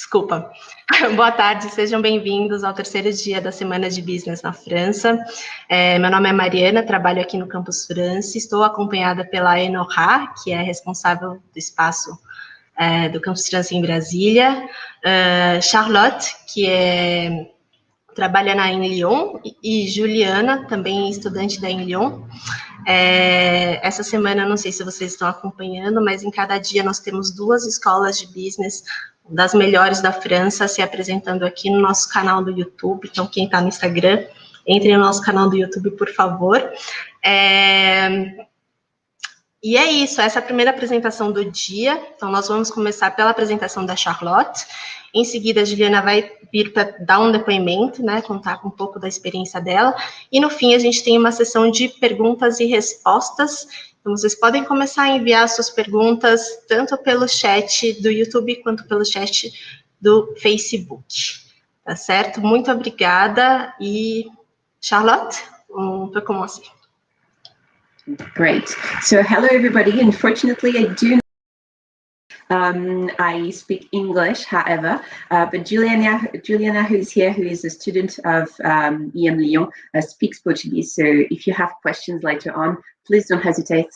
Desculpa. Boa tarde, sejam bem-vindos ao terceiro dia da Semana de Business na França. Meu nome é Mariana, trabalho aqui no Campus França, estou acompanhada pela Enora, que é responsável do espaço do Campus França em Brasília, Charlotte, que trabalha na EmLyon, e Juliana, também estudante da EmLyon. Essa semana, não sei se vocês estão acompanhando, mas em cada dia nós temos 2 escolas de business das melhores da França se apresentando aqui no nosso canal do YouTube. Então, quem está no Instagram, entre no nosso canal do YouTube, por favor. E é isso, essa é a primeira apresentação do dia. Então, nós vamos começar pela apresentação da Charlotte. Em seguida, a Juliana vai vir para dar um depoimento, né, contar um pouco da experiência dela. E, no fim, a gente tem uma sessão de perguntas e respostas. Então, vocês podem começar a enviar suas perguntas tanto pelo chat do YouTube quanto pelo chat do Facebook. Tá certo? Muito obrigada. E, Charlotte, on peut commencer. Great. So hello everybody. Unfortunately, I speak English, however, but Juliana, who's here, who is a student of EmLyon, speaks Portuguese. So if you have questions later on, please don't hesitate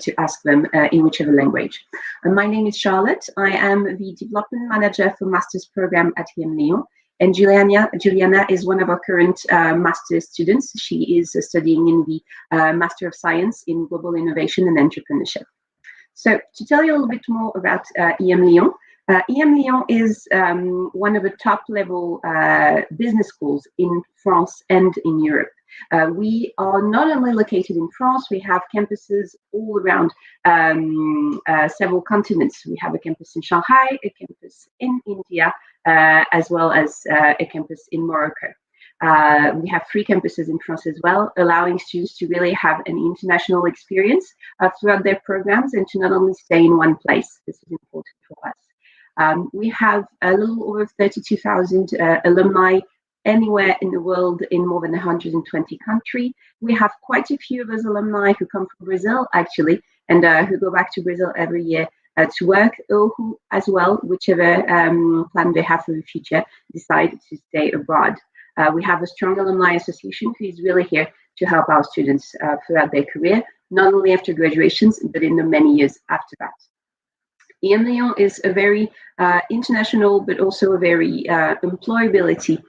to ask them in whichever language. My name is Charlotte. I am the development manager for master's program at EmLyon. And Juliana is one of our current master's students. She is studying in the Master of Science in Global Innovation and Entrepreneurship. So to tell you a little bit more about EmLyon, EmLyon is one of the top level business schools in France and in Europe. We are not only located in France, we have campuses all around several continents. We have a campus in Shanghai, a campus in India, as well as a campus in Morocco. We have 3 campuses in France as well, allowing students to really have an international experience throughout their programs and to not only stay in one place. This is important for us. We have a little over 32,000 alumni anywhere in the world in more than 120 countries. We have quite a few of those alumni who come from Brazil, actually, and who go back to Brazil every year to work, or who, as well, whichever plan they have for the future, decide to stay abroad. We have a strong alumni association who is really here to help our students throughout their career, not only after graduations, but in the many years after that. EmLyon is a very international, but also a very employability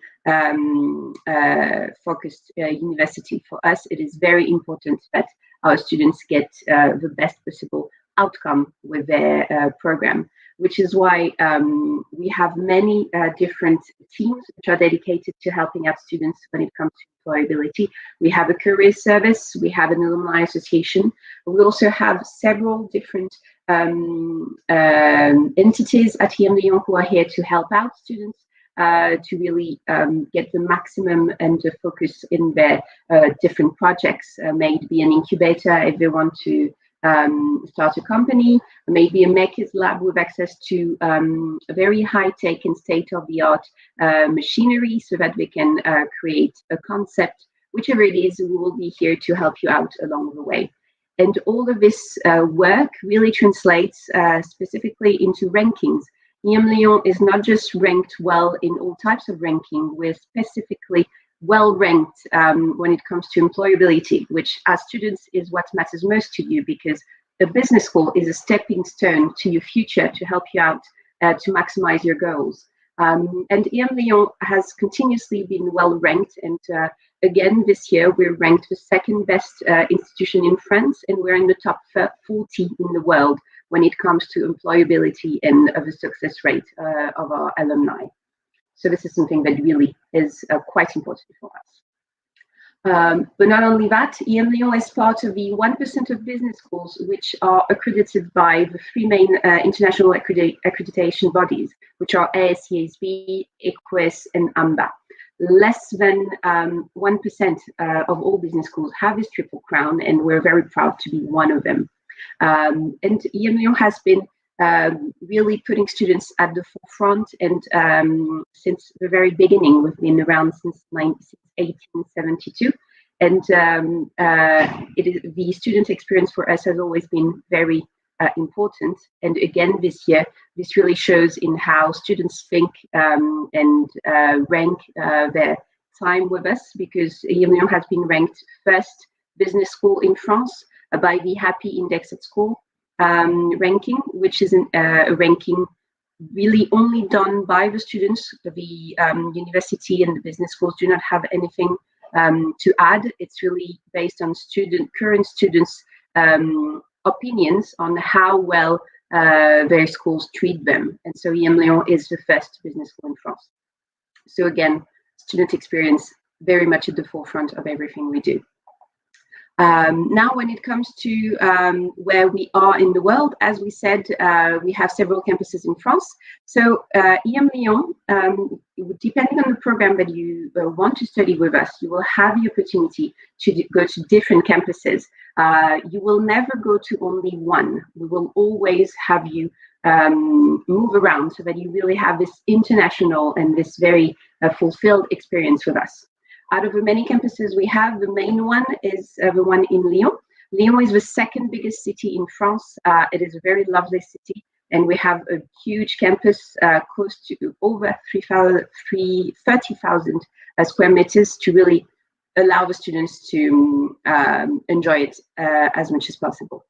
focused university. For us, it is very important that our students get the best possible outcome with their program, which is why we have many different teams which are dedicated to helping out students when it comes to employability. We have a career service, we have an alumni association. We also have several different entities at EmLyon who are here to help out students to really get the maximum and the focus in their different projects. Maybe an incubator if they want to start a company, maybe a maker's lab with access to a very high-tech and state-of-the-art machinery so that they can create a concept. Whichever it is, we will be here to help you out along the way. And all of this work really translates specifically into rankings. EmLyon is not just ranked well in all types of ranking, we're specifically well ranked when it comes to employability, which as students is what matters most to you, because a business school is a stepping stone to your future to help you out to maximize your goals. And EmLyon has continuously been well ranked, and again this year we're ranked the 2nd best institution in France, and we're in the top 40 in the world when it comes to employability and the success rate of our alumni. So this is something that really is quite important for us. But not only that, EmLyon is part of the 1% of business schools which are accredited by the 3 main international accreditation bodies, which are AACSB, EQUIS, and AMBA. Less than 1% of all business schools have this triple crown, and we're very proud to be one of them. And EmLyon has been really putting students at the forefront, and since the very beginning, we've been around since 1872, and the student experience for us has always been very important. And again, this year, this really shows in how students think and rank their time with us, because EmLyon has been ranked first business school in France by the Happy Index at School ranking, which is a ranking really only done by the students. The university and the business schools do not have anything to add. It's really based on current students' opinions on how well their schools treat them. And so EmLyon is the first business school in France. So again, student experience very much at the forefront of everything we do. Now, when it comes to where we are in the world, as we said, we have several campuses in France. So EmLyon, depending on the program that you want to study with us, you will have the opportunity to go to different campuses. You will never go to only one. We will always have you move around so that you really have this international and this very fulfilled experience with us. Out of the many campuses we have, the main one is the one in Lyon. Lyon is the second biggest city in France. It is a very lovely city, and we have a huge campus, close to over 30,000 square meters, to really allow the students to enjoy it as much as possible.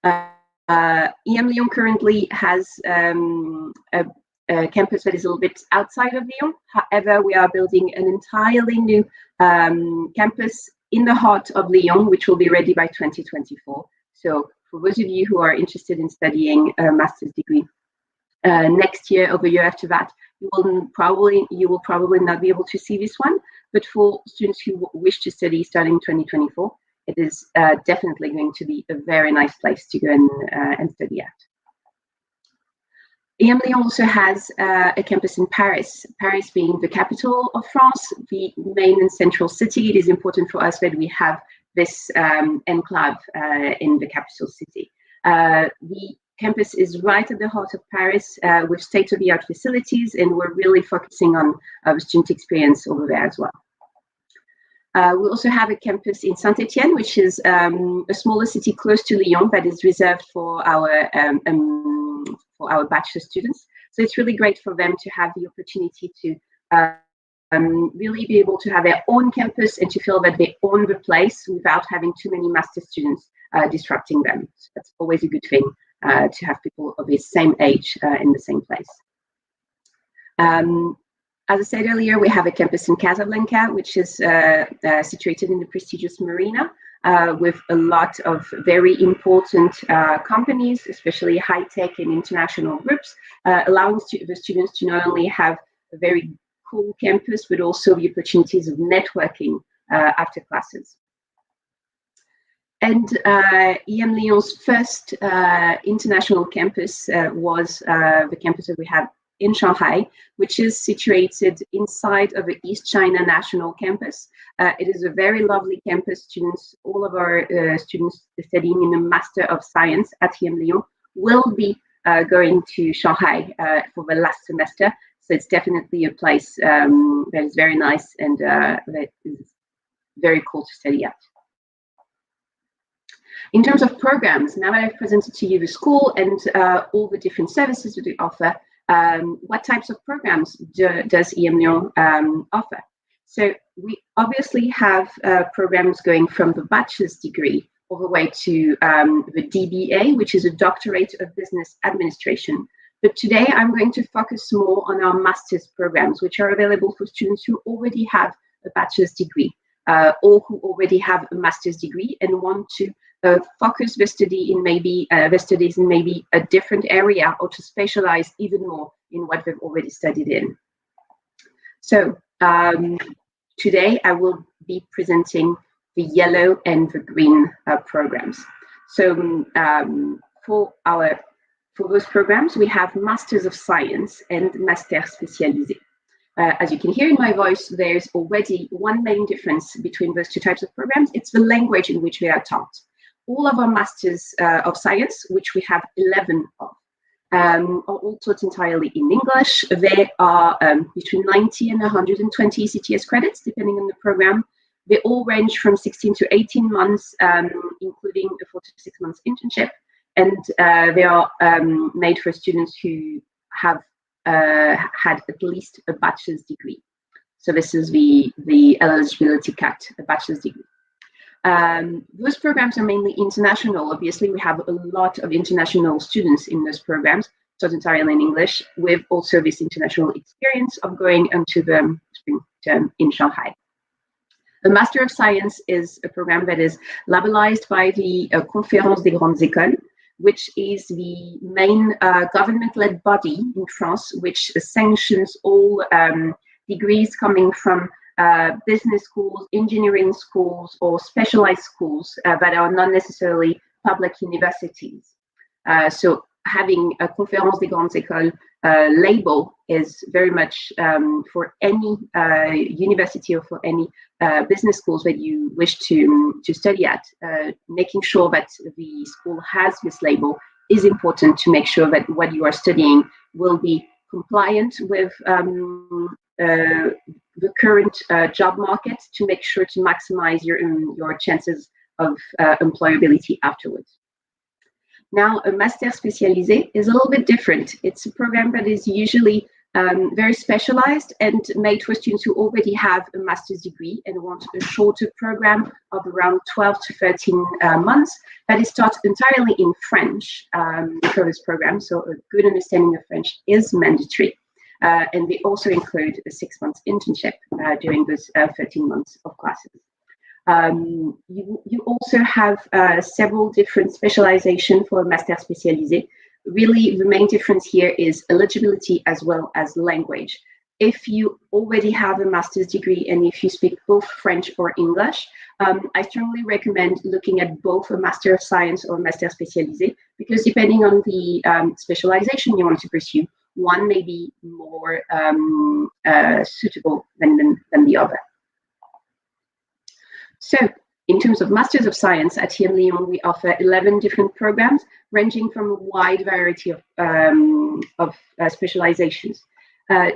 EmLyon currently has a campus that is a little bit outside of Lyon. However, we are building an entirely new campus in the heart of Lyon, which will be ready by 2024. So for those of you who are interested in studying a master's degree next year or the year after that, you will probably not be able to see this one. But for students who wish to study starting 2024, it is definitely going to be a very nice place to go and study at. EmLyon also has a campus in Paris, Paris being the capital of France, the main and central city. It is important for us that we have this enclave in the capital city. The campus is right at the heart of Paris with state-of-the-art facilities, and we're really focusing on the student experience over there as well. We also have a campus in Saint-Étienne, which is a smaller city close to Lyon that is reserved for our bachelor students. So it's really great for them to have the opportunity to really be able to have their own campus and to feel that they own the place without having too many master students disrupting them. So that's always a good thing to have people of the same age in the same place. As I said earlier, we have a campus in Casablanca, which is situated in the prestigious marina with a lot of very important companies, especially high-tech and international groups, allowing the students to not only have a very cool campus, but also the opportunities of networking after classes. And EmLyon's first international campus was the campus that we have in Shanghai, which is situated inside of the East China National Campus. It is a very lovely campus. All of our students studying in the Master of Science at EmLyon will be going to Shanghai for the last semester. So it's definitely a place that is very nice and that is very cool to study at. In terms of programs, now that I've presented to you the school and all the different services that we offer, what types of programs does EmLyon offer? So we obviously have programs going from the bachelor's degree all the way to the DBA, which is a doctorate of business administration. But today I'm going to focus more on our master's programs, which are available for students who already have a bachelor's degree or who already have a master's degree and want to focus their studies in maybe a different area, or to specialize even more in what they've already studied in. So today I will be presenting the yellow and the green programs. So for those programs, we have Masters of Science and Master Spécialisé. As you can hear in my voice, there's already one main difference between those two types of programs. It's the language in which they are taught. All of our Masters of Science, which we have 11 of, are all taught entirely in English. They are between 90 and 120 ECTS credits, depending on the program. They all range from 16 to 18 months, including a 4 to 6 months internship. and they are made for students who have had at least a bachelor's degree. So this is the eligibility cut, a bachelor's degree. Those programs are mainly international. Obviously, we have a lot of international students in those programs, taught entirely in English, with also this international experience of going into the spring term in Shanghai. The Master of Science is a program that is labelized by the Conférence des Grandes Écoles, which is the main government-led body in France, which sanctions all degrees coming from business schools, engineering schools, or specialized schools that are not necessarily public universities. So having a Conférence des Grandes Écoles label is very much for any university or for any business schools that you wish to study at. Making sure that the school has this label is important to make sure that what you are studying will be compliant with the current job market, to make sure to maximize your chances of employability afterwards. Now, a Master Spécialisé is a little bit different. It's a program that is usually very specialized and made for students who already have a master's degree and want a shorter program of around 12 to 13 months that is taught entirely in French for this program. So a good understanding of French is mandatory. And they also include a 6-month internship during those 13 months of classes. You also have several different specializations for Master Spécialisé. Really, the main difference here is eligibility as well as language. If you already have a master's degree and if you speak both French or English, I strongly recommend looking at both a Master of Science or Master Spécialisé, because depending on the specialization you want to pursue, one may be more suitable than the other. So, in terms of Masters of Science at EmLyon, we offer 11 different programs, ranging from a wide variety of specializations.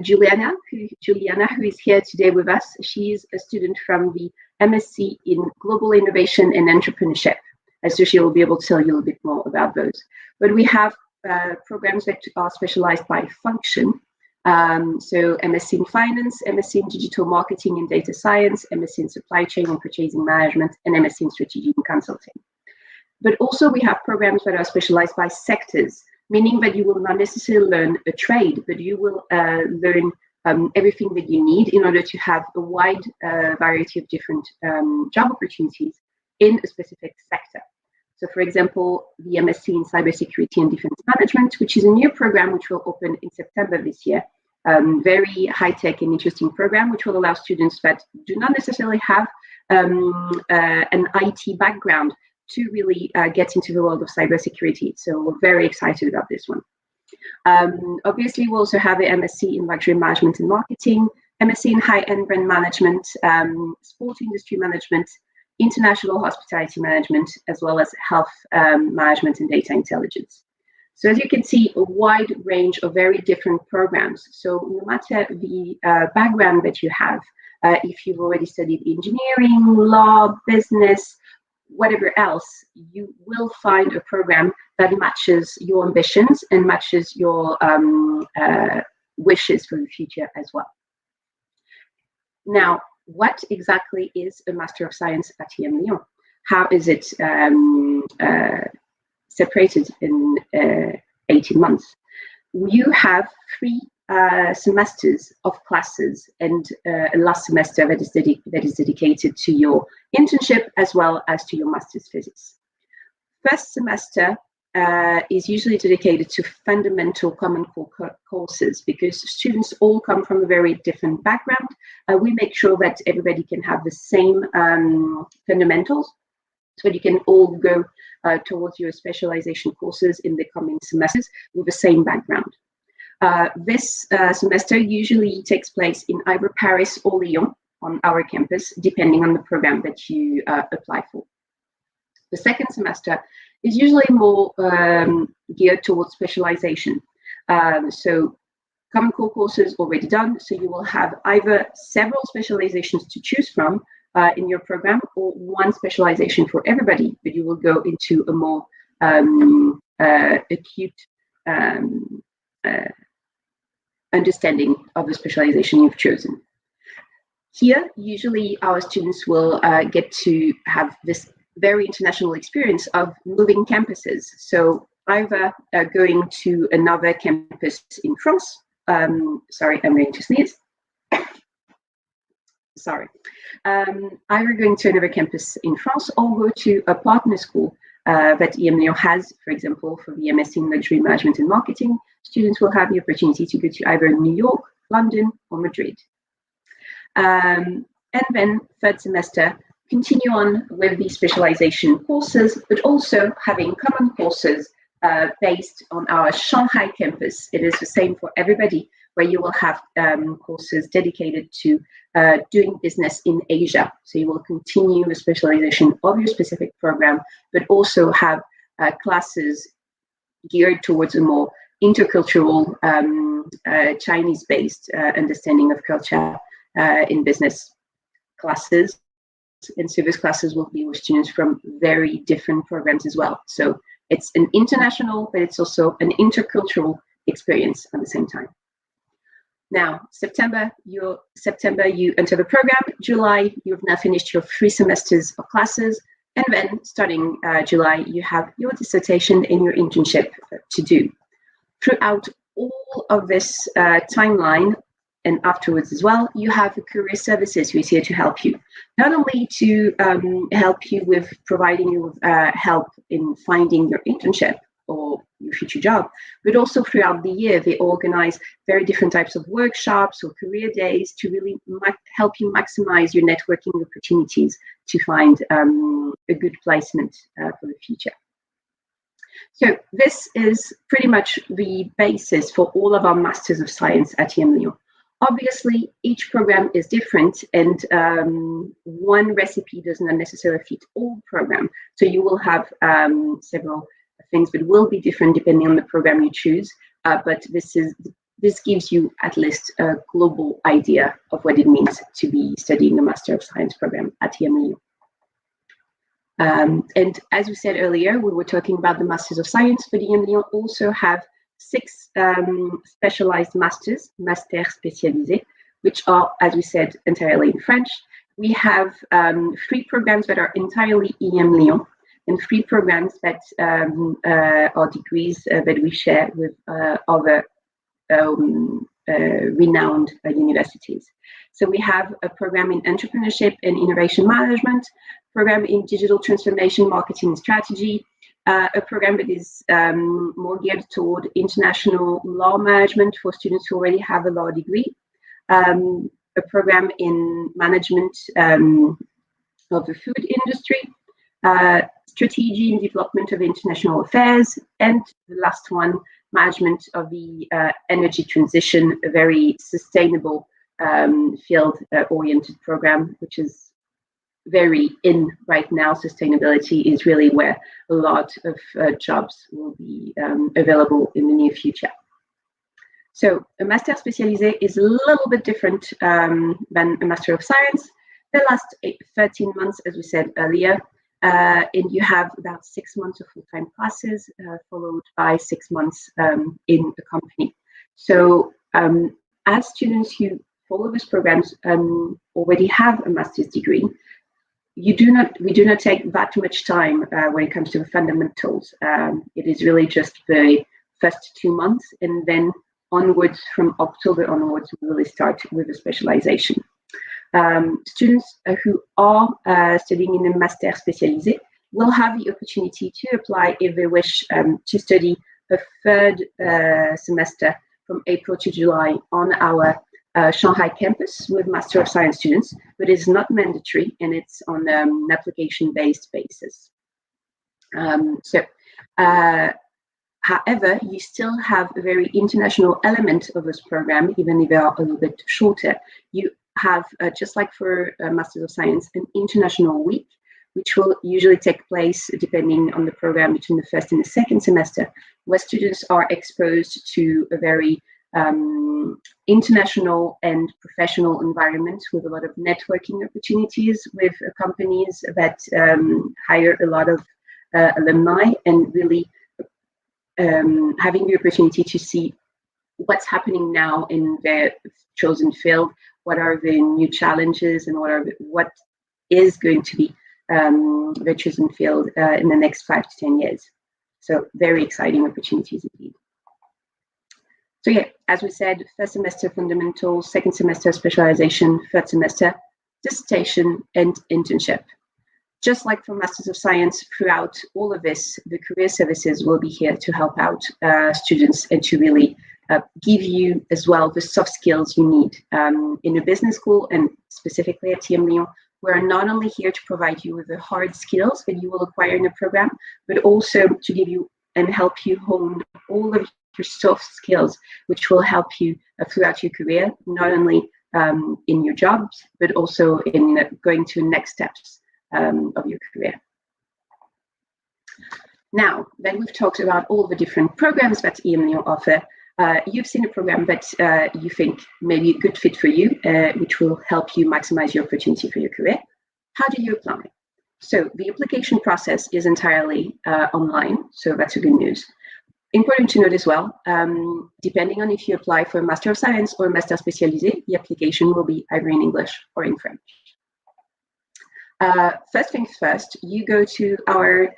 Juliana, who is here today with us, she is a student from the MSc in Global Innovation and Entrepreneurship. So she will be able to tell you a little bit more about those. But we have programs that are specialized by function. So MSc in Finance, MSc in Digital Marketing and Data Science, MSc in Supply Chain and Purchasing Management, and MSc in Strategy and Consulting. But also we have programs that are specialized by sectors, meaning that you will not necessarily learn a trade, but you will learn everything that you need in order to have a wide variety of different job opportunities in a specific sector. So, for example, the MSc in Cybersecurity and Defense Management, which is a new program which will open in September this year. Very high-tech and interesting program, which will allow students that do not necessarily have an IT background to really get into the world of cybersecurity. So we're very excited about this one. Obviously, we also have the MSc in Luxury Management and Marketing, MSc in High-End Brand Management, Sport Industry Management, International Hospitality Management, as well as Health Management and Data Intelligence. So as you can see, a wide range of very different programs. So no matter the background that you have, if you've already studied engineering, law, business, whatever else, you will find a program that matches your ambitions and matches your wishes for the future as well. Now, what exactly is a Master of Science at EmLyon? How is it separated in 18 months? You have 3 semesters of classes and a last semester that is dedicated to your internship as well as to your master's thesis. First semester is usually dedicated to fundamental common core courses, because students all come from a very different background. We make sure that everybody can have the same fundamentals, so that you can all go towards your specialization courses in the coming semesters with the same background. This semester usually takes place in either Paris or Lyon on our campus, depending on the program that you apply for. The second semester is usually more geared towards specialization. So common core courses already done, so you will have either several specializations to choose from in your program, or one specialization for everybody, but you will go into a more acute understanding of the specialization you've chosen. Here, usually our students will get to have this very international experience of moving campuses. So either going to another campus in France, sorry, I'm going to sneeze. Sorry. Either going to another campus in France or go to a partner school that EmLyon has, for example, for the MSc in Luxury Management and Marketing. Students will have the opportunity to go to either New York, London, or Madrid. And then third semester, continue on with the specialization courses, but also having common courses based on our Shanghai campus. It is the same for everybody, where you will have courses dedicated to doing business in Asia. So you will continue the specialization of your specific program, but also have classes geared towards a more intercultural, Chinese-based understanding of culture in business classes. And so those classes will be with students from very different programs as well. So it's an international, but it's also an intercultural experience at the same time. Now, September you enter the program. July, you've now finished your 3 semesters of classes. And then starting July, you have your dissertation and your internship to do. Throughout all of this timeline, and afterwards as well, you have career services who is here to help you. Not only to help you with providing you with help in finding your internship or your future job, but also throughout the year, they organize very different types of workshops or career days to really help you maximize your networking opportunities to find a good placement for the future. So this is pretty much the basis for all of our Masters of Science at EmLyon. Obviously, each program is different, and one recipe does not necessarily fit all programs. So you will have several things that will be different depending on the program you choose. But this gives you at least a global idea of what it means to be studying a Master of Science program at EmLyon. And as we said earlier, we were talking about the Masters of Science, but EmLyon also have 6 specialized masters, master spécialisés, which are, as we said, entirely in French. We have 3 programs that are entirely EmLyon, and 3 programs that are degrees that we share with other renowned universities. So we have a program in entrepreneurship and innovation management, program in digital transformation, marketing and strategy, a program that is more geared toward international law management for students who already have a law degree, a program in management of the food industry, strategy and development of international affairs, and the last one, management of the energy transition, a very sustainable field-oriented program, which is very in right now. Sustainability is really where a lot of jobs will be available in the near future. So a Master Spécialisé is a little bit different than a Master of Science. The last 13 months, as we said earlier, and you have about 6 months of full-time classes, followed by 6 months in the company. So as students who follow these programs already have a master's degree, we do not take that much time when it comes to the fundamentals. It is really just the first 2 months, and then onwards, from October onwards, we really start with the specialization. Students who are studying in a Master Spécialisé will have the opportunity to apply if they wish to study a 3rd semester from April to July on our Shanghai campus with Master of Science students, but it's not mandatory, and it's on an application-based basis. However, you still have a very international element of this program, even if they are a little bit shorter. You have, just like for Masters of Science, an international week, which will usually take place, depending on the program, between the 1st and the 2nd semester, where students are exposed to a very international and professional environment with a lot of networking opportunities with companies that hire a lot of alumni, and really having the opportunity to see what's happening now in their chosen field, what are the new challenges, and what is going to be their chosen field in the next 5 to 10 years. So very exciting opportunities indeed. So yeah, as we said, first semester fundamentals, second semester specialization, third semester dissertation and internship. Just like for Masters of Science, throughout all of this, the career services will be here to help out students and to really give you as well the soft skills you need. In a business school, and specifically at EmLyon, we're not only here to provide you with the hard skills that you will acquire in the program, but also to give you and help you hone all of your soft skills, which will help you throughout your career, not only in your jobs, but also in going to next steps of your career. Now, then we've talked about all the different programs that EmLyon offer. You've seen a program that you think may be a good fit for you, which will help you maximize your opportunity for your career. How do you apply? So the application process is entirely online, so that's a good news. Important to note as well, depending on if you apply for a Master of Science or a Master Spécialisé, the application will be either in English or in French. First things first, you go to our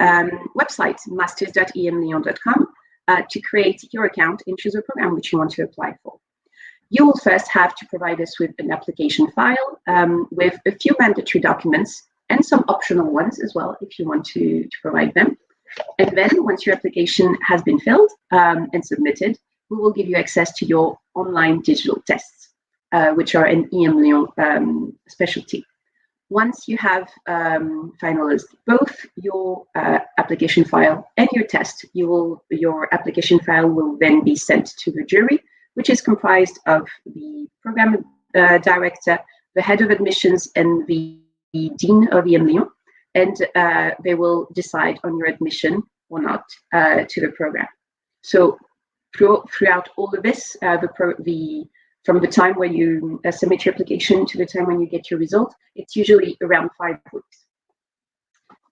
website, masters.emlyon.com, to create your account and choose a program which you want to apply for. You will first have to provide us with an application file with a few mandatory documents and some optional ones as well if you want to provide them. And then once your application has been filled and submitted, we will give you access to your online digital tests, which are an EmLyon specialty. Once you have finalized both your application file and your test, your application file will then be sent to the jury, which is comprised of the program director, the head of admissions, and the dean of EmLyon, and they will decide on your admission or not to the program. So throughout all of this, from the time when you submit your application to the time when you get your result, it's usually around 5 weeks.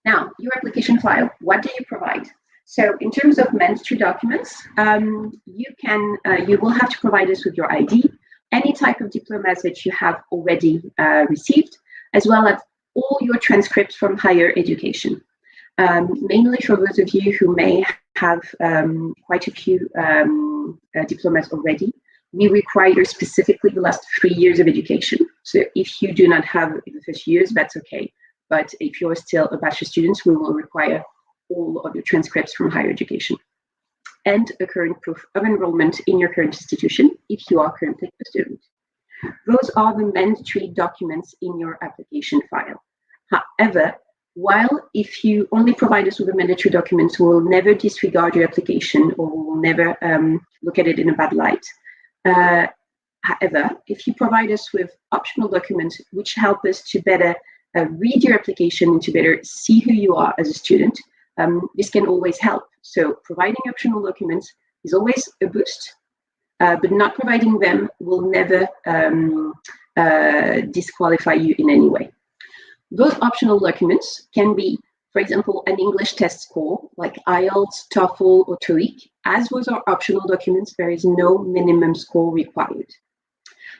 Now, your application file, what do you provide? So in terms of mandatory documents, you will have to provide us with your ID, any type of diplomas that you have already received, as well as all your transcripts from higher education. Mainly for those of you who may have quite a few diplomas already, we require specifically the last 3 years of education. So if you do not have the first years, that's okay. But if you're still a bachelor student, we will require all of your transcripts from higher education. And a current proof of enrollment in your current institution, if you are currently a student. Those are the mandatory documents in your application file. However, while if you only provide us with the mandatory documents, we will never disregard your application or we will never look at it in a bad light. However, if you provide us with optional documents which help us to better read your application and to better see who you are as a student, this can always help. So providing optional documents is always a boost, but not providing them will never disqualify you in any way. Those optional documents can be, for example, an English test score like IELTS, TOEFL, or TOEIC. As those are optional documents, there is no minimum score required.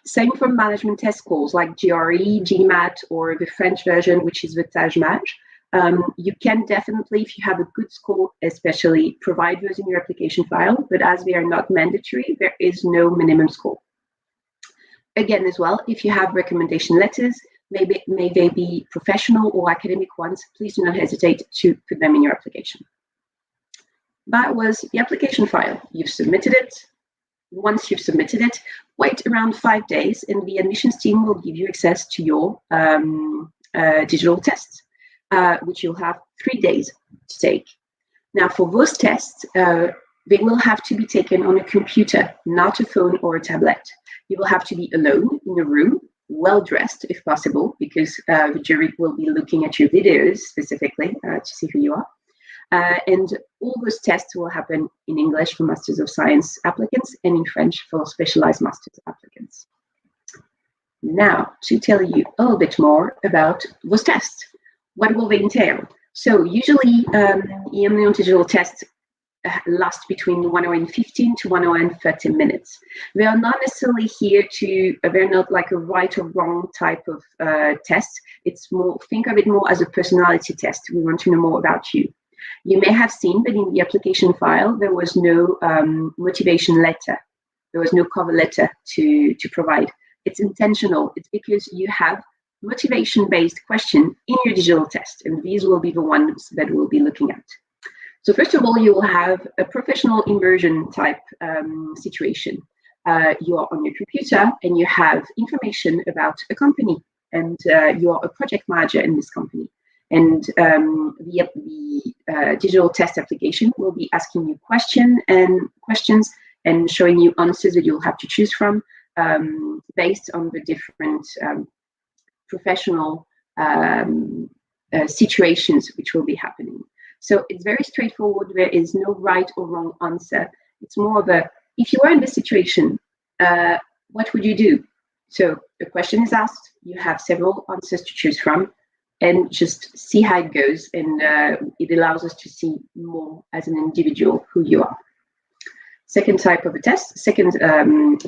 Same for management test scores like GRE, GMAT, or the French version, which is the TAGMAG. You can definitely, if you have a good score, especially provide those in your application file, but as they are not mandatory, there is no minimum score. Again, as well, if you have recommendation letters, may they be professional or academic ones, please do not hesitate to put them in your application. That was the application file. You've submitted it. Once you've submitted it, wait around 5 days and the admissions team will give you access to your digital tests, which you'll have 3 days to take. Now, for those tests, they will have to be taken on a computer, not a phone or a tablet. You will have to be alone in a room, well dressed if possible, because the jury will be looking at your videos specifically to see who you are. And all those tests will happen in English for Masters of Science applicants and in French for specialized Masters applicants. Now, to tell you a little bit more about those tests, what will they entail? So usually EmLyon digital tests last between 1 hour and 15 to 1 hour and 30 minutes. They are not necessarily here to, they're not like a right or wrong type of test. It's more, think of it more as a personality test. We want to know more about you. You may have seen that in the application file, there was no motivation letter. There was no cover letter to provide. It's intentional. It's because you have motivation-based question in your digital test, and these will be the ones that we'll be looking at. So first of all, you will have a professional immersion type situation. You are on your computer and you have information about a company, and you are a project manager in this company. And the digital test application will be asking you questions and showing you answers that you'll have to choose from based on the different professional situations which will be happening. So it's very straightforward. There is no right or wrong answer. It's more of a, if you were in this situation, what would you do? So the question is asked, you have several answers to choose from, and just see how it goes. And it allows us to see more as an individual who you are. Second type of a test, second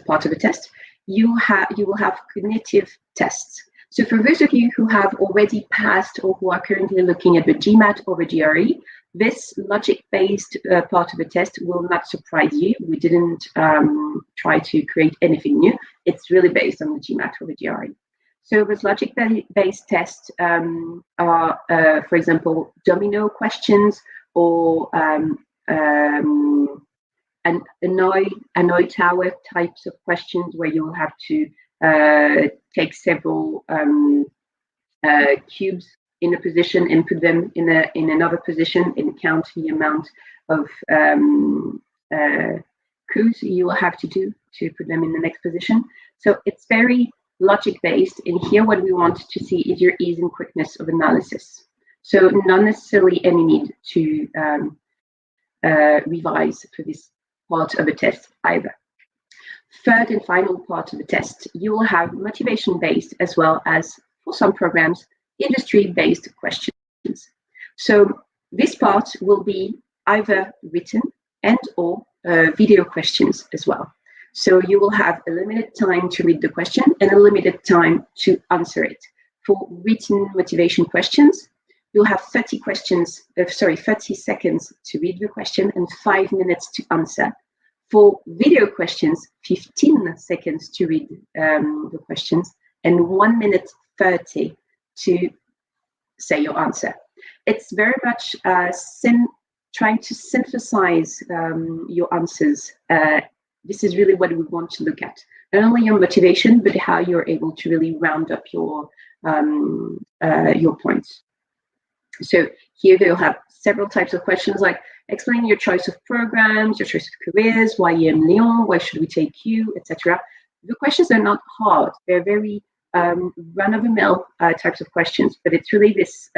part of a test, you will have cognitive tests. So for those of you who have already passed or who are currently looking at the GMAT or the GRE, this logic-based part of the test will not surprise you. We didn't try to create anything new. It's really based on the GMAT or the GRE. So those logic-based tests are, for example, domino questions or annoy tower types of questions where you'll have to take several cubes in a position and put them in another position and count the amount of coups you will have to do to put them in the next position. So it's very logic based, and here what we want to see is your ease and quickness of analysis. So not necessarily any need to revise for this part of the test either. Third and final part of the test, you will have motivation-based as well as, for some programs, industry-based questions. So this part will be either written and or video questions as well. So you will have a limited time to read the question and a limited time to answer it. For written motivation questions, you'll have 30 seconds to read the question and 5 minutes to answer. For video questions, 15 seconds to read the questions and 1 minute 30 to say your answer. It's very much trying to synthesize your answers. This is really what we want to look at. Not only your motivation, but how you're able to really round up your points. So here they'll have several types of questions like explain your choice of programs, your choice of careers, why EmLyon, why should we take you, etc. The questions are not hard. They're very run-of-the-mill types of questions, but it's really this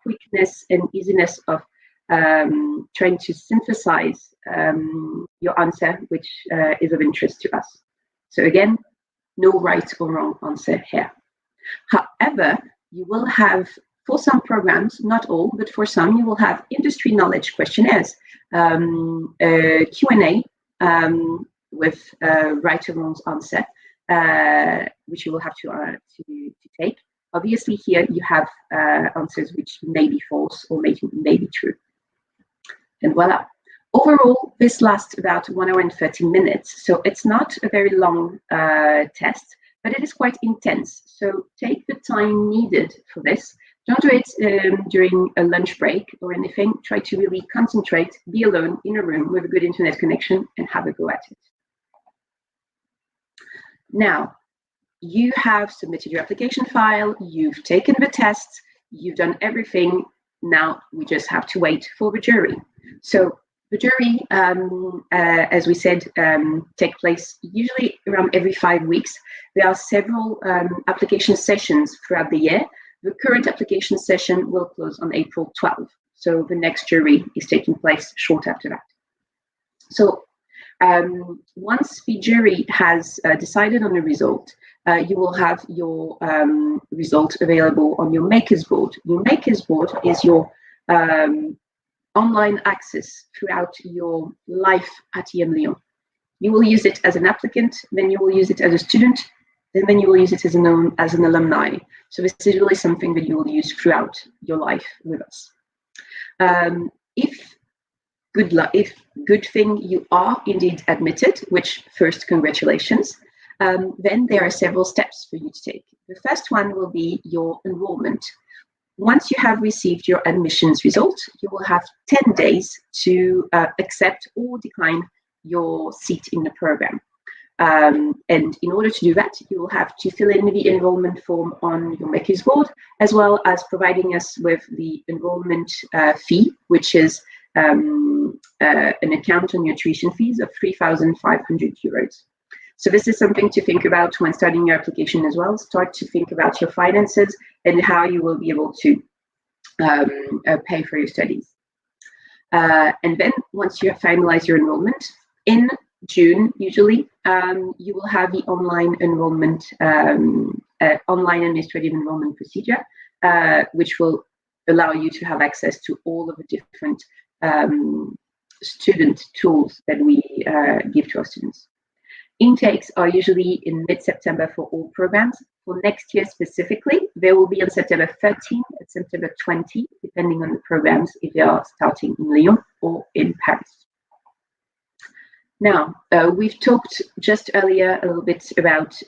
quickness and easiness of trying to synthesize your answer, which is of interest to us. So again, no right or wrong answer here. However, you will have, for some programs, not all, but for some, you will have industry knowledge questionnaires, Q&A with right or wrong answer, which you will have to take. Obviously, here you have answers which may be false or may be true. And voila. Overall, this lasts about 1 hour and 30 minutes. So it's not a very long test, but it is quite intense. So take the time needed for this. Don't do it during a lunch break or anything. Try to really concentrate, be alone in a room with a good internet connection and have a go at it. Now, you have submitted your application file, you've taken the tests, you've done everything. Now we just have to wait for the jury. So the jury, as we said, take place usually around every 5 weeks. There are several application sessions throughout the year. The current application session will close on April 12th. So the next jury is taking place short after that. So once the jury has decided on the result, you will have your result available on your Makers board. Your Makers board is your online access throughout your life at EmLyon. You will use it as an applicant, then you will use it as a student, and then you will use it as an alumni. So this is really something that you will use throughout your life with us. If good thing you are indeed admitted, which first, congratulations, then there are several steps for you to take. The first one will be your enrollment. Once you have received your admissions result, you will have 10 days to accept or decline your seat in the program. And in order to do that, you will have to fill in the enrollment form on your EQUIS board, as well as providing us with the enrollment fee, which is an account on your tuition fees of 3,500 euros. So this is something to think about when starting your application as well. Start to think about your finances and how you will be able to pay for your studies. And then once you have finalized your enrollment, in June, usually, you will have the online enrollment, online administrative enrollment procedure, which will allow you to have access to all of the different student tools that we give to our students. Intakes are usually in mid-September for all programs. For next year specifically, they will be on September 13 and September 20, depending on the programs, if they are starting in Lyon or in Paris. Now, we've talked just earlier a little bit about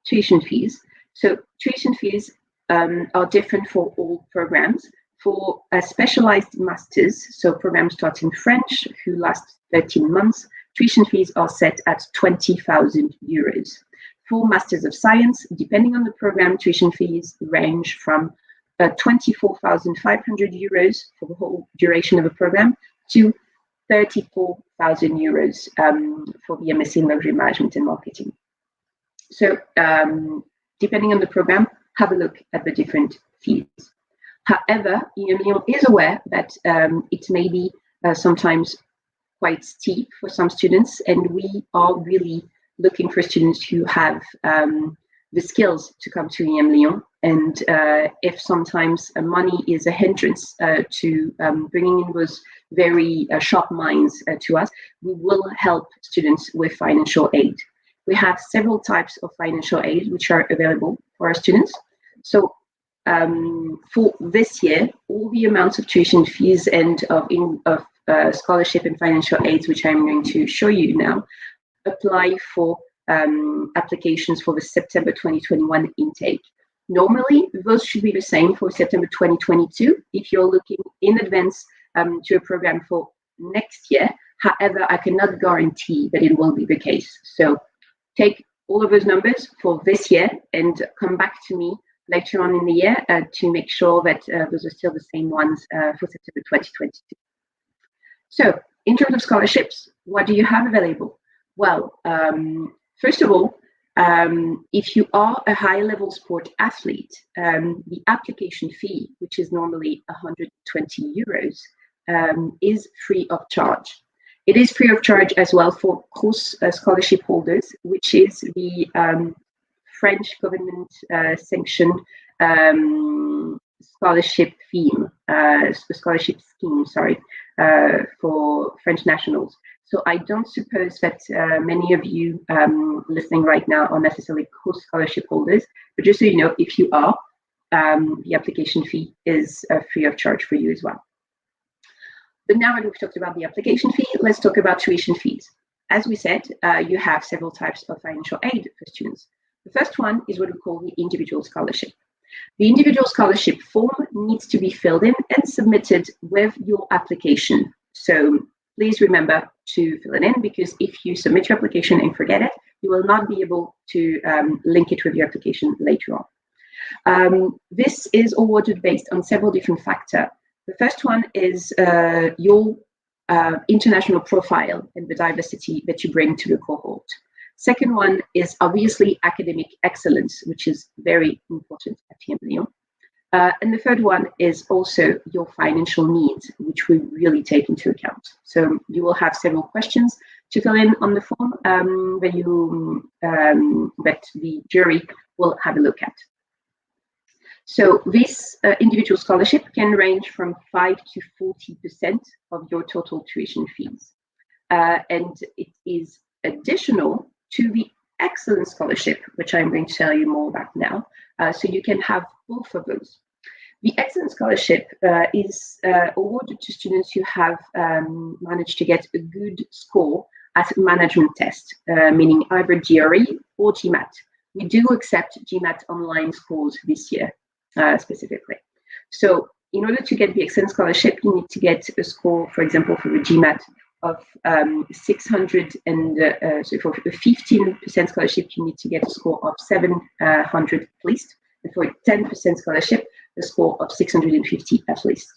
tuition fees. So tuition fees are different for all programs. For a specialized masters, so programs taught in French, who last 13 months, tuition fees are set at 20,000 euros. For Masters of Science, depending on the program, tuition fees range from 24,500 euros for the whole duration of a program to 34,000 euros for the MSc in Luxury Management and Marketing. So depending on the program, have a look at the different fees. However, EmLyon is aware that it may be sometimes quite steep for some students, and we are really looking for students who have the skills to come to EmLyon. And if sometimes money is a hindrance to bringing in those very sharp minds to us, we will help students with financial aid. We have several types of financial aid which are available for our students. So for this year, all the amounts of tuition fees and of scholarship and financial aids, which I'm going to show you now, apply for applications for the September 2021 intake. Normally, those should be the same for September 2022 if you're looking in advance to a program for next year. However, I cannot guarantee that it will be the case. So take all of those numbers for this year and come back to me later on in the year to make sure that those are still the same ones for September 2022. So in terms of scholarships, what do you have available? Well, first of all, if you are a high-level sport athlete, the application fee, which is normally 120 euros, is free of charge. It is free of charge as well for course scholarship holders, which is the French government sanctioned scholarship scheme, for French nationals. So I don't suppose that many of you listening right now are necessarily course scholarship holders, but just so you know, if you are, the application fee is free of charge for you as well. But now that we've talked about the application fee, let's talk about tuition fees. As we said, you have several types of financial aid for students. The first one is what we call the individual scholarship. The individual scholarship form needs to be filled in and submitted with your application. So please remember to fill it in, because if you submit your application and forget it, you will not be able to link it with your application later on. This is awarded based on several different factors. The first one is your international profile and the diversity that you bring to the cohort. Second one is obviously academic excellence, which is very important at EmLyon. And the third one is also your financial needs, which we really take into account. So you will have several questions to fill in on the form that the jury will have a look at. So this individual scholarship can range from 5 to 40% of your total tuition fees. And it is additional to the excellence scholarship, which I'm going to tell you more about now. So you can have both of those. The excellence scholarship is awarded to students who have managed to get a good score at management test, meaning either GRE or GMAT. We do accept GMAT online scores this year, specifically. So in order to get the excellence scholarship, you need to get a score, for example, for the GMAT of 600, and so for a 15% scholarship, you need to get a score of 700 at least. And for a 10% scholarship, a score of 650 at least.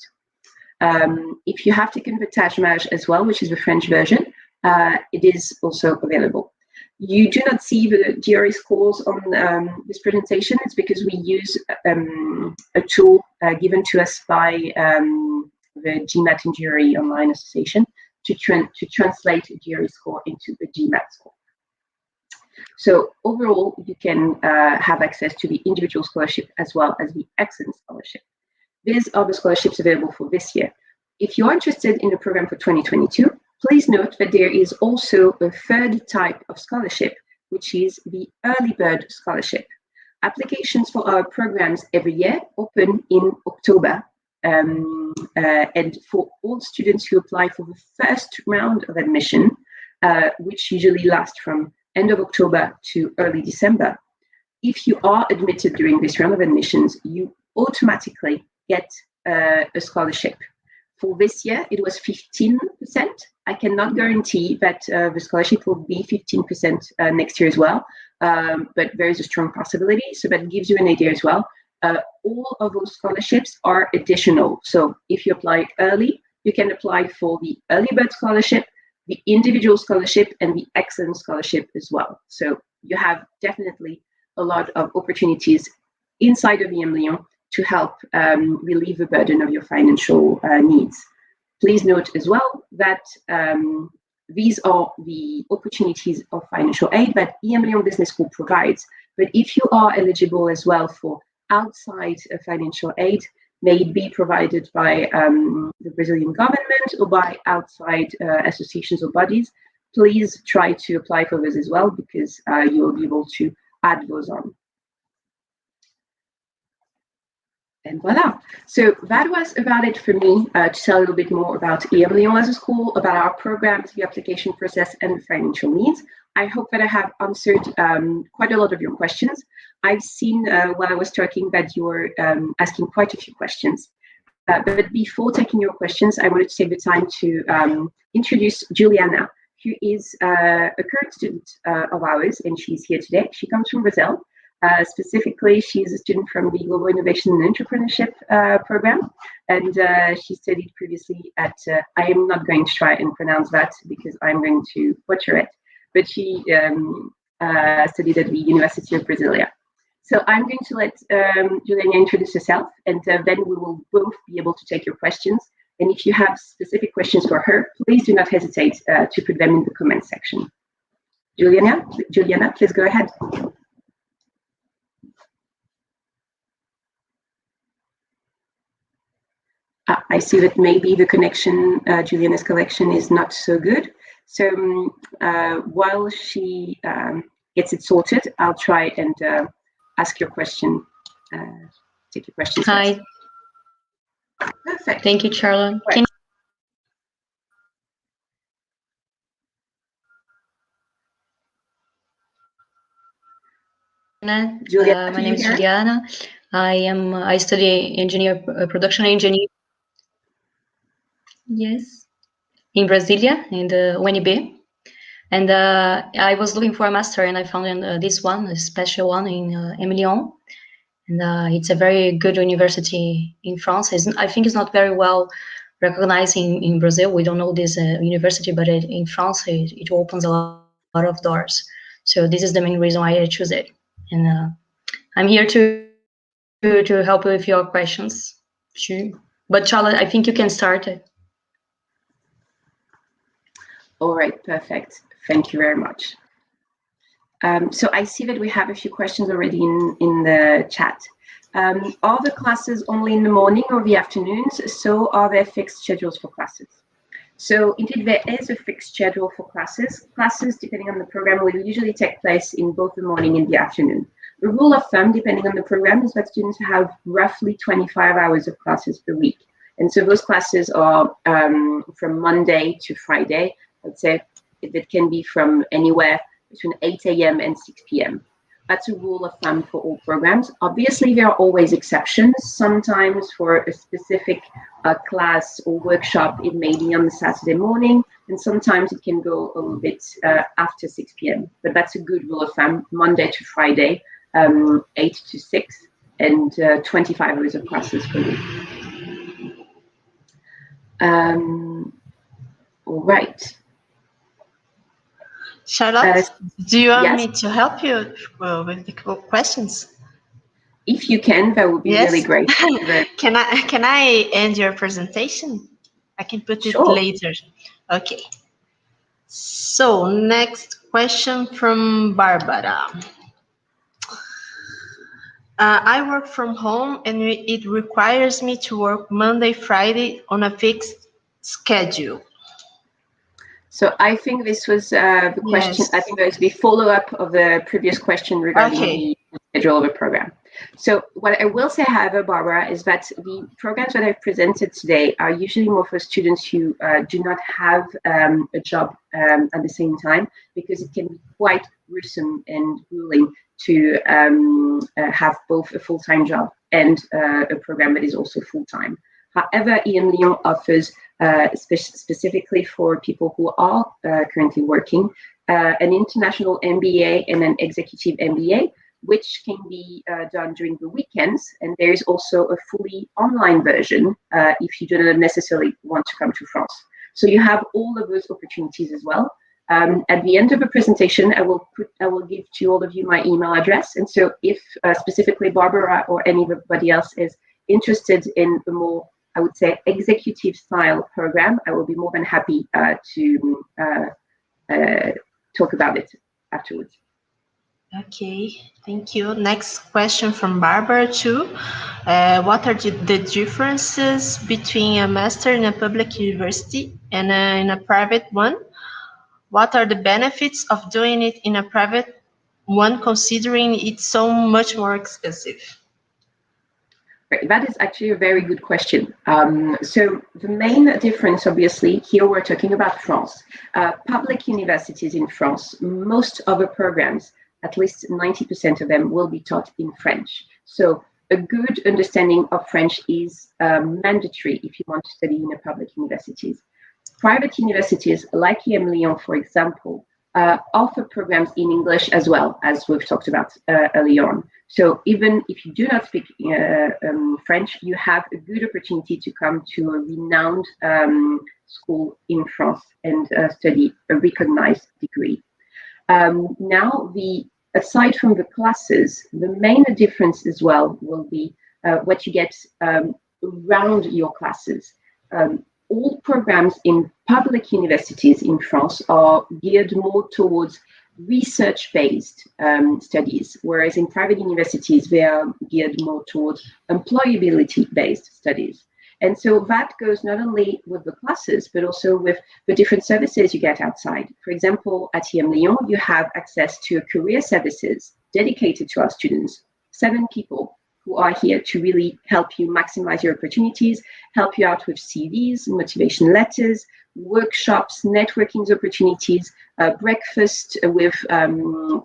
If you have taken the Tajmaj as well, which is the French version, it is also available. You do not see the GRE scores on this presentation. It's because we use a tool given to us by the GMAT and GRE Online Association to translate a GRE score into a GMAT score. So overall, you can have access to the individual scholarship as well as the excellence scholarship. These are the scholarships available for this year. If you are interested in the program for 2022, please note that there is also a third type of scholarship, which is the early bird scholarship. Applications for our programs every year open in October. And for all students who apply for the first round of admission, which usually lasts from end of October to early December, if you are admitted during this round of admissions, you automatically get a scholarship. For this year, it was 15%. I cannot guarantee that the scholarship will be 15% next year as well, but there is a strong possibility. So that gives you an idea as well. All of those scholarships are additional. So if you apply early, you can apply for the early bird scholarship, the individual scholarship, and the excellence scholarship as well. So you have definitely a lot of opportunities inside of EmLyon to help relieve the burden of your financial needs. Please note as well that these are the opportunities of financial aid that EmLyon Business School provides. But if you are eligible as well for outside financial aid, may it be provided by the Brazilian government or by outside associations or bodies, please try to apply for those as well, because you will be able to add those on. And voila. So that was about it for me to tell a little bit more about EmLyon as a school, about our programs, the application process, and the financial needs. I hope that I have answered quite a lot of your questions. I've seen while I was talking that you were asking quite a few questions. But before taking your questions, I wanted to take the time to introduce Juliana, who is a current student of ours, and she's here today. She comes from Brazil. Specifically, she's a student from the Global Innovation and Entrepreneurship program, and she studied previously at, I am not going to try and pronounce that because I'm going to butcher it, but she studied at the University of Brasilia. So I'm going to let Juliana introduce herself, and then we will both be able to take your questions. And if you have specific questions for her, please do not hesitate to put them in the comment section. Juliana, please go ahead. I see that maybe the connection, Juliana's connection is not so good. So while she gets it sorted, I'll try and ask your question, take your questions. Hi. First. Perfect. Thank you, Charlotte. Right. My name is Juliana. I study production engineer. Yes, in Brasilia, in the UNB. And I was looking for a master, and I found this one, a special one in EmLyon. And it's a very good university in France. I think it's not very well recognized in Brazil. We don't know this university, but in France, it opens a lot of doors. So this is the main reason why I choose it. And I'm here to help with your questions. Sure. But Charlotte, I think you can start it. All right, perfect. Thank you very much. So I see that we have a few questions already in the chat. Are the classes only in the morning or the afternoons? So are there fixed schedules for classes? So indeed, there is a fixed schedule for classes. Classes, depending on the program, will usually take place in both the morning and the afternoon. The rule of thumb, depending on the program, is that students have roughly 25 hours of classes per week. And so those classes are from Monday to Friday. I'd say it can be from anywhere between 8 a.m. and 6 p.m. That's a rule of thumb for all programs. Obviously, there are always exceptions. Sometimes for a specific class or workshop, it may be on the Saturday morning, and sometimes it can go a little bit after 6 p.m. But that's a good rule of thumb, Monday to Friday, 8 to 6, and 25 hours of classes per week. All right. Charlotte, do you want me to help you with the questions? If you can, that would be really great. Can I end your presentation? I can put it later. Okay. So next question from Barbara. I work from home and it requires me to work Monday, Friday on a fixed schedule. So I think this was the question. I think there's the follow-up of the previous question regarding the schedule of a program. So what I will say, however, Barbara, is that the programs that I've presented today are usually more for students who do not have a job at the same time, because it can be quite gruesome and grueling to have both a full-time job and a program that is also full-time. However, EmLyon offers specifically for people who are currently working an international MBA and an executive MBA, which can be done during the weekends. And there is also a fully online version if you do not necessarily want to come to France. So you have all of those opportunities as well. At the end of the presentation, I will give to all of you my email address. And so if specifically Barbara or anybody else is interested in a more, I would say, executive style program, I will be more than happy to talk about it afterwards. Okay, thank you. Next question from Barbara too. What are the differences between a master in a public university and in a private one? What are the benefits of doing it in a private one, considering it's so much more expensive? Right, that is actually a very good question. So the main difference, obviously, here we're talking about France. Public universities in France, most of the programs, at least 90% of them, will be taught in French. So a good understanding of French is mandatory if you want to study in a public universities. Private universities like EmLyon, for example, offer programs in English as well, as we've talked about earlier on. So even if you do not speak French, you have a good opportunity to come to a renowned school in France and study a recognized degree. Now, aside from the classes, the main difference as well will be what you get around your classes. All programs in public universities in France are geared more towards research-based studies, whereas in private universities, they are geared more towards employability-based studies. And so that goes not only with the classes, but also with the different services you get outside. For example, at EmLyon, you have access to career services dedicated to our students, 7 people who are here to really help you maximize your opportunities, help you out with CVs, motivation letters, workshops, networking opportunities, breakfast with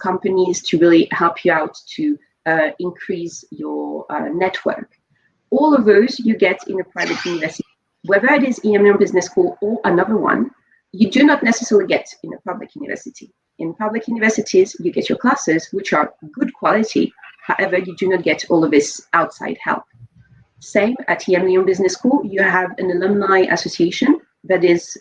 companies to really help you out to increase your network. All of those you get in a private university, whether it is EmLyon Business School or another one, you do not necessarily get in a public university. In public universities, you get your classes, which are good quality. However, you do not get all of this outside help. Same at EmLyon Business School, you have an alumni association that is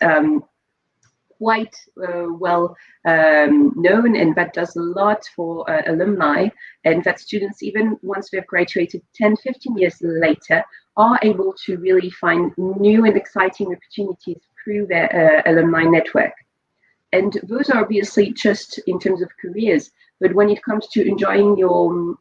quite well known, and that does a lot for alumni, and that students, even once they've graduated 10, 15 years later, are able to really find new and exciting opportunities through their alumni network. And those are obviously just in terms of careers, but when it comes to enjoying your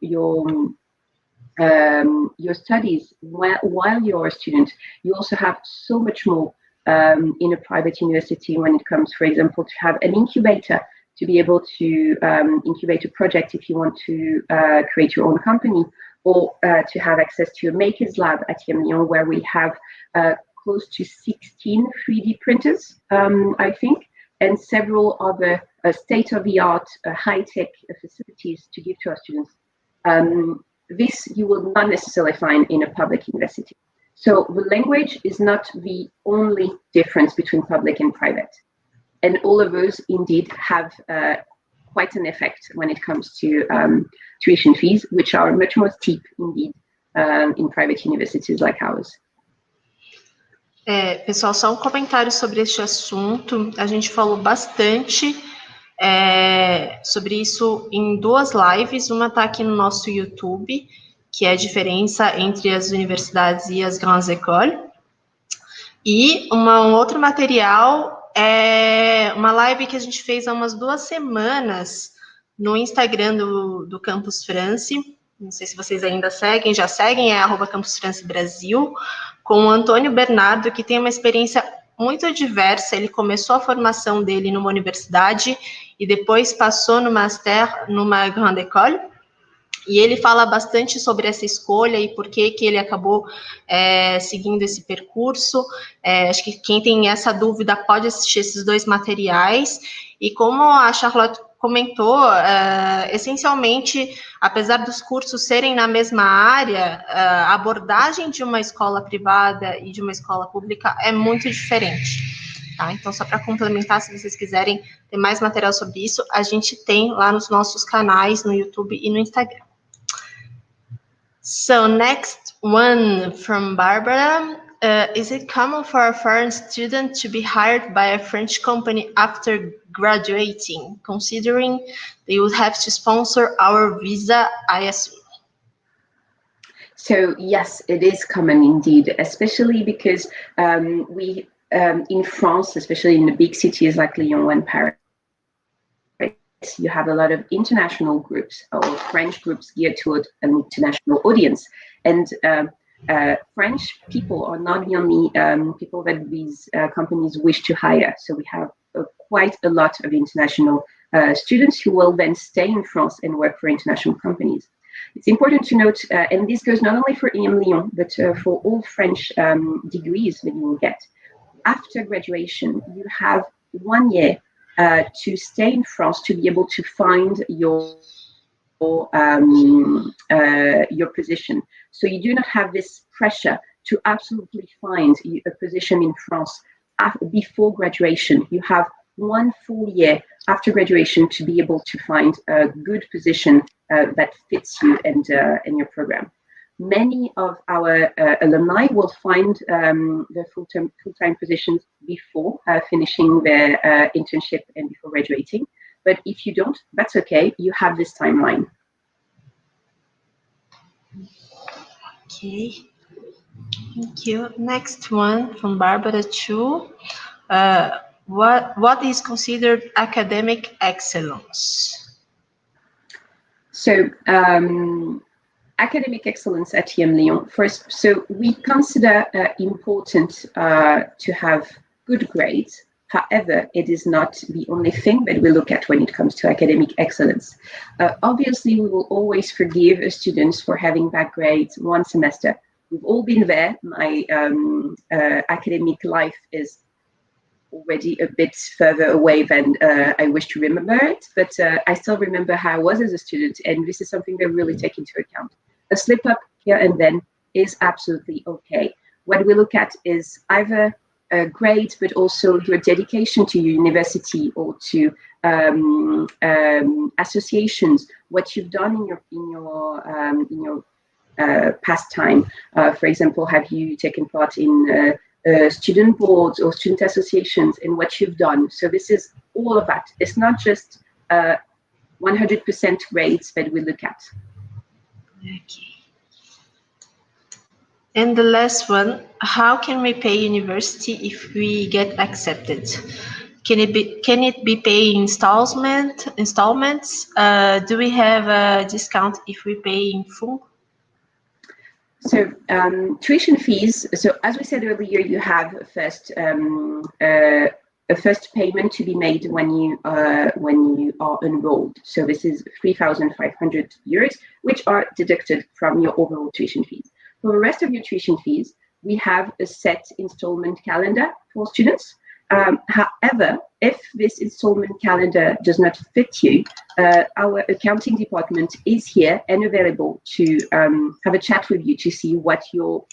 your studies while you're a student. You also have so much more in a private university when it comes, for example, to have an incubator to be able to incubate a project if you want to create your own company, or to have access to a maker's lab at EmLyon, where we have close to 16 3D printers, I think, and several other state-of-the-art, high-tech facilities to give to our students. This you will not necessarily find in a public university. So the language is not the only difference between public and private. And all of those indeed have quite an effect when it comes to tuition fees, which are much more steep indeed in private universities like ours. Pessoal, só um comentário sobre este assunto. A gente falou bastante sobre isso em 2 lives. Uma está aqui no nosso YouTube, que é a diferença entre as universidades e as grandes écoles. E um outro material é uma live que a gente fez há umas 2 semanas no Instagram do Campus France. Não sei se vocês ainda seguem, já seguem, é @campusfrancebrasil, com o Antônio Bernardo, que tem uma experiência muito diversa. Ele começou a formação dele numa universidade e depois passou no master numa grande école. E ele fala bastante sobre essa escolha e por que ele acabou seguindo esse percurso. Acho que quem tem essa dúvida pode assistir esses 2 materiais. E como a Charlotte comentou, essencialmente, apesar dos cursos serem na mesma área, a abordagem de uma escola privada e de uma escola pública é muito diferente. Tá? Então, só para complementar, se vocês quiserem ter mais material sobre isso, a gente tem lá nos nossos canais, no YouTube e no Instagram. So, next one from Barbara. Is it common for a foreign student to be hired by a French company after graduating, considering they would have to sponsor our visa, I assume? So, yes, it is common indeed, especially because we, in France, especially in the big cities like Lyon and Paris, you have a lot of international groups or French groups geared toward an international audience. And French people are not the only people that these companies wish to hire. So we have quite a lot of international students who will then stay in France and work for international companies. It's important to note, and this goes not only for EmLyon, but for all French degrees that you will get. After graduation, you have 1 year to stay in France to be able to find your position. So you do not have this pressure to absolutely find a position in France before graduation. You have 1 full year after graduation to be able to find a good position that fits you and your program. Many of our alumni will find their full-time positions before finishing their internship and before graduating. But if you don't, that's okay. You have this timeline. Okay. Thank you. Next one from Barbara too. What is considered academic excellence? So, academic excellence at EmLyon. First, so we consider important to have good grades. However, it is not the only thing that we look at when it comes to academic excellence. Obviously, we will always forgive students for having bad grades 1 semester. We've all been there. My academic life is already a bit further away than I wish to remember it, but I still remember how I was as a student, and this is something that we really take into account. A slip up here and then is absolutely okay. What we look at is either grades, but also your dedication to your university or to associations, what you've done in your past time. For example, have you taken part in student boards or student associations, and what you've done? So this is all of that. It's not just 100% grades that we look at. Okay. And the last one, how can we pay university if we get accepted? Can it be paid in installments? Do we have a discount if we pay in full? So tuition fees. So as we said earlier, you have a first payment to be made when you are enrolled. So this is 3,500 euros, which are deducted from your overall tuition fees. For the rest of your tuition fees, we have a set installment calendar for students. However, if this installment calendar does not fit you, our accounting department is here and available to have a chat with you to see what your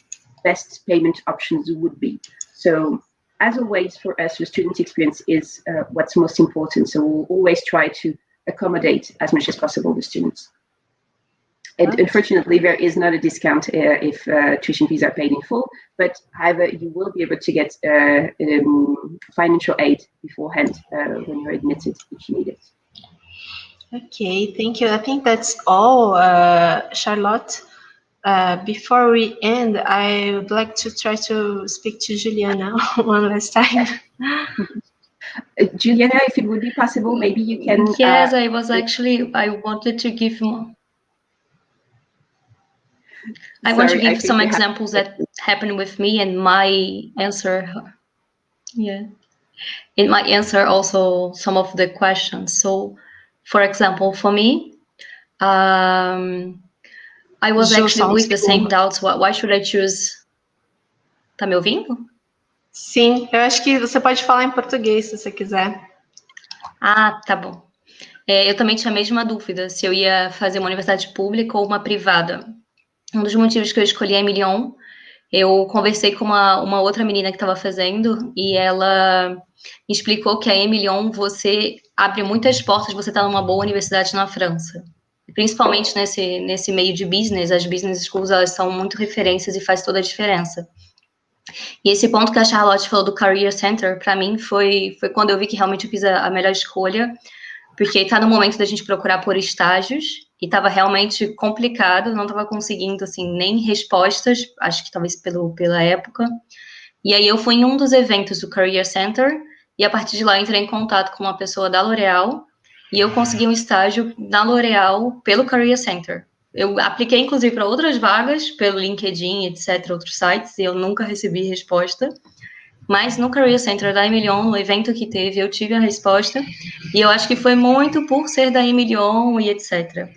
best payment options would be. So as always, for us, the student experience is what's most important. So we'll always try to accommodate as much as possible the students. And unfortunately, there is not a discount if tuition fees are paid in full, but however, you will be able to get financial aid beforehand when you're admitted if you need it. Okay, thank you. I think that's all, Charlotte. Before we end, I would like to try to speak to Juliana one last time. Juliana, if it would be possible, maybe you can... Yes, I wanted to give more. I want to give some examples that happened with me and my answer. Yeah, it might answer also some of the questions. So, for example, for me, I was actually with the same doubts. Why should I choose? Tá me ouvindo? Sim, eu acho que você pode falar em português se você quiser. Ah, tá bom. Eu também tinha a mesma dúvida se eu ia fazer uma universidade pública ou uma privada. Um dos motivos que eu escolhi a EmLyon, eu conversei com uma outra menina que estava fazendo e ela me explicou que a EmLyon, você abre muitas portas, você está numa boa universidade na França. Principalmente nesse meio de business, as business schools, elas são muito referências e faz toda a diferença. E esse ponto que a Charlotte falou do Career Center, para mim, foi quando eu vi que realmente eu fiz a melhor escolha, porque está no momento da gente procurar por estágios, e estava realmente complicado, não estava conseguindo, assim, nem respostas, acho que talvez pela época. E aí eu fui em um dos eventos do Career Center, e a partir de lá eu entrei em contato com uma pessoa da L'Oréal, e eu consegui um estágio na L'Oréal pelo Career Center. Eu apliquei, inclusive, para outras vagas, pelo LinkedIn, etc., outros sites, e eu nunca recebi resposta. Mas no Career Center da EmLyon, no evento que teve, eu tive a resposta, e eu acho que foi muito por ser da EmLyon e etc.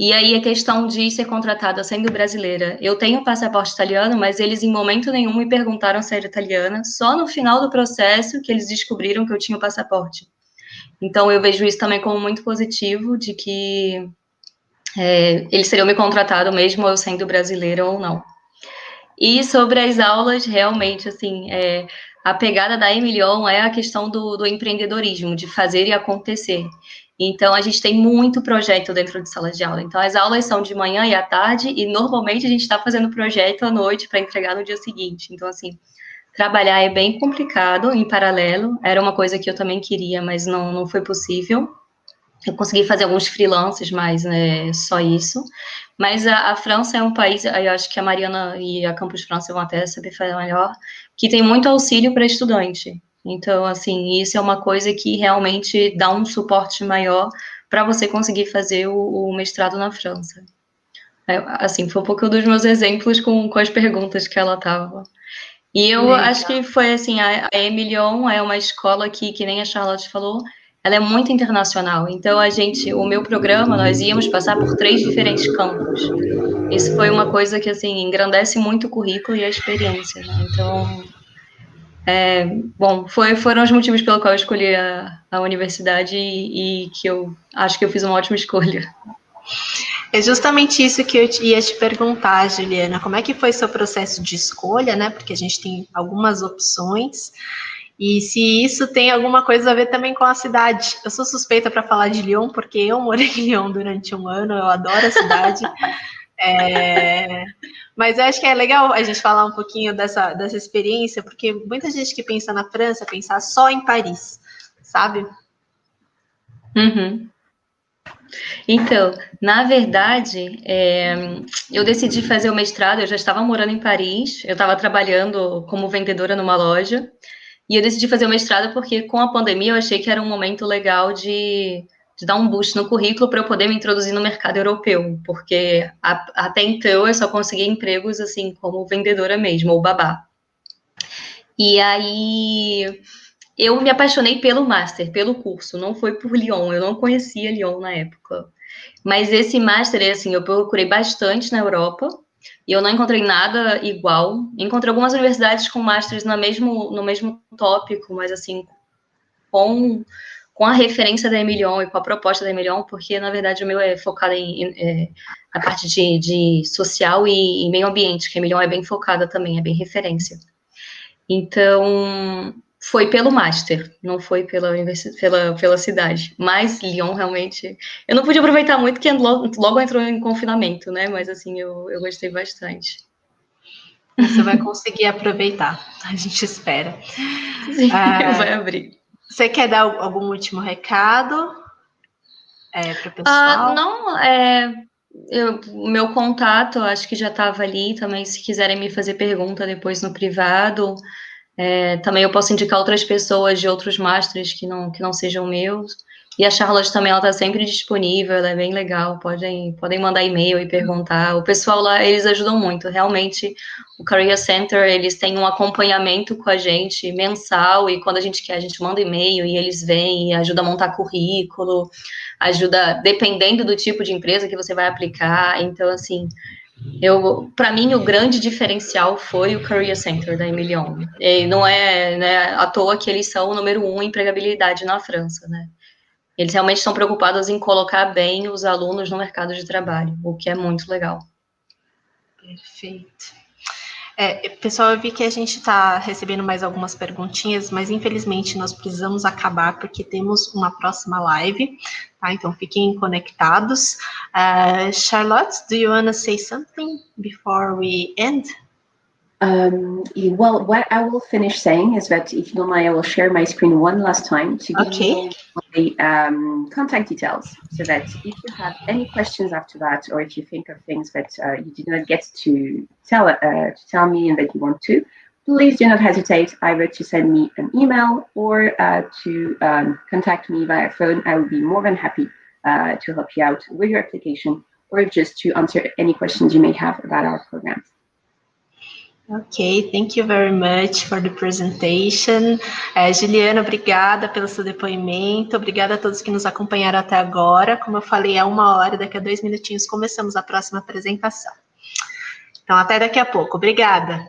E aí a questão de ser contratada sendo brasileira. Eu tenho passaporte italiano, mas eles em momento nenhum me perguntaram se era italiana, só no final do processo que eles descobriram que eu tinha o passaporte. Então eu vejo isso também como muito positivo, de que eles teriam me contratado mesmo eu sendo brasileira ou não. E sobre as aulas, realmente, assim, a pegada da EmLyon é a questão do empreendedorismo, de fazer e acontecer. Então, a gente tem muito projeto dentro de sala de aula. Então, as aulas são de manhã e à tarde, e normalmente a gente está fazendo projeto à noite para entregar no dia seguinte. Então, assim, trabalhar é bem complicado em paralelo. Era uma coisa que eu também queria, mas não foi possível. Eu consegui fazer alguns freelances, mas só isso. Mas a França é um país, eu acho que a Mariana e a Campus França vão até saber falar melhor, que tem muito auxílio para estudante. Então, assim, isso é uma coisa que realmente dá um suporte maior para você conseguir fazer o mestrado na França. Assim, foi um pouco dos meus exemplos com as perguntas que ela estava. E eu acho que foi assim, a EmLyon é uma escola que nem a Charlotte falou, ela é muito internacional. Então, o meu programa, nós íamos passar por 3 diferentes campos. Isso foi uma coisa que, assim, engrandece muito o currículo e a experiência, né? Então, foram os motivos pelo qual eu escolhi a universidade e que eu acho que eu fiz uma ótima escolha. É justamente isso que eu ia te perguntar, Juliana. Como é que foi seu processo de escolha, né? Porque a gente tem algumas opções. E se isso tem alguma coisa a ver também com a cidade. Eu sou suspeita para falar de Lyon, porque eu morei em Lyon durante 1 ano, eu adoro a cidade. Mas eu acho que é legal a gente falar um pouquinho dessa experiência, porque muita gente que pensa na França, pensa só em Paris, sabe? Uhum. Então, na verdade, eu decidi fazer o mestrado, eu já estava morando em Paris, eu estava trabalhando como vendedora numa loja, e eu decidi fazer o mestrado porque com a pandemia eu achei que era um momento legal de dar um boost no currículo para eu poder me introduzir no mercado europeu, porque até então eu só conseguia empregos, assim, como vendedora mesmo, ou babá. E aí eu me apaixonei pelo master, pelo curso, não foi por Lyon, eu não conhecia Lyon na época. Mas esse master, assim, eu procurei bastante na Europa, e eu não encontrei nada igual. Encontrei algumas universidades com masters no mesmo tópico, mas, assim, com a referência da EmLyon e com a proposta da EmLyon, porque, na verdade, o meu é focado em a parte de social e meio ambiente, que a EmLyon é bem focada também, é bem referência. Então, foi pelo master, não foi pela cidade. Mas Lyon, realmente... Eu não pude aproveitar muito, porque logo entrou em confinamento, né? Mas, assim, eu gostei bastante. Você vai conseguir aproveitar, a gente espera. Sim, vai abrir. Você quer dar algum último recado para o pessoal? Não, o meu contato, acho que já estava ali também, se quiserem me fazer pergunta depois no privado, também eu posso indicar outras pessoas de outros masters que não sejam meus, e a Charlotte também, ela está sempre disponível, ela é bem legal, podem mandar e-mail e perguntar, o pessoal lá, eles ajudam muito, realmente, o Career Center, eles têm um acompanhamento com a gente mensal, e quando a gente quer, a gente manda e-mail, e eles vêm e ajudam a montar currículo, ajuda, dependendo do tipo de empresa que você vai aplicar, então, assim, para mim, o grande diferencial foi o Career Center da EmLyon. E não é, né, à toa que eles são o número 1 em empregabilidade na França, né? Eles realmente estão preocupados em colocar bem os alunos no mercado de trabalho, o que é muito legal. Perfeito. Pessoal, eu vi que a gente está recebendo mais algumas perguntinhas, mas infelizmente nós precisamos acabar porque temos uma próxima live, tá? Então fiquem conectados. Charlotte, do you want to say something before we end? Well, what I will finish saying is that if you don't mind, I will share my screen one last time to give you my contact details, so that if you have any questions after that, or if you think of things that you did not get to tell me and that you want to, please do not hesitate either to send me an email or to contact me via phone. I will be more than happy to help you out with your application, or just to answer any questions you may have about our programs. Ok, thank you very much for the presentation. Juliana, obrigada pelo seu depoimento, obrigada a todos que nos acompanharam até agora. Como eu falei, é 1 hora, daqui a 2 minutinhos começamos a próxima apresentação. Então, até daqui a pouco. Obrigada.